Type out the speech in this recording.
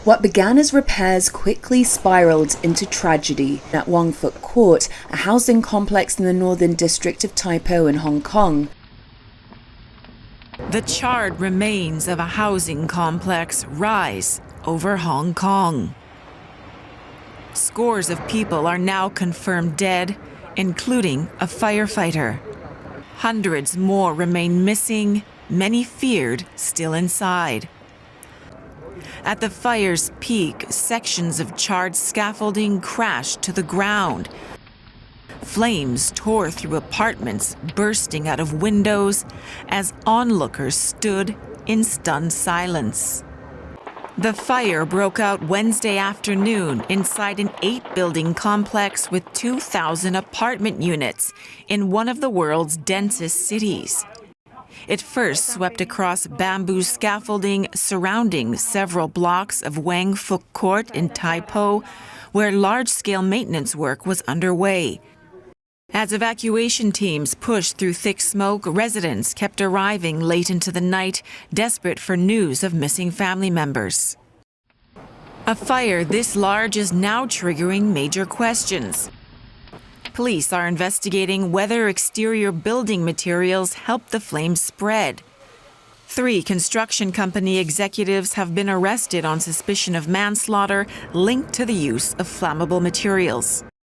What began as repairs quickly spiraled into tragedy at Wang Fuk Court, a housing complex in the northern district of Taipo in Hong Kong. The charred remains of a housing complex rise over Hong Kong. Scores of people are now confirmed dead, including a firefighter. Hundreds more remain missing, many feared still inside. At the fire's peak, sections of charred scaffolding crashed to the ground. Flames tore through apartments, bursting out of windows as onlookers stood in stunned silence. The fire broke out Wednesday afternoon inside an 8-building complex with 2,000 apartment units in one of the world's densest cities. It first swept across bamboo scaffolding surrounding several blocks of Wang Fuk Court in Tai Po, where large-scale maintenance work was underway. As evacuation teams pushed through thick smoke, residents kept arriving late into the night, desperate for news of missing family members. A fire this large is now triggering major questions. Police are investigating whether exterior building materials helped the flames spread. 3 construction company executives have been arrested on suspicion of manslaughter linked to the use of flammable materials.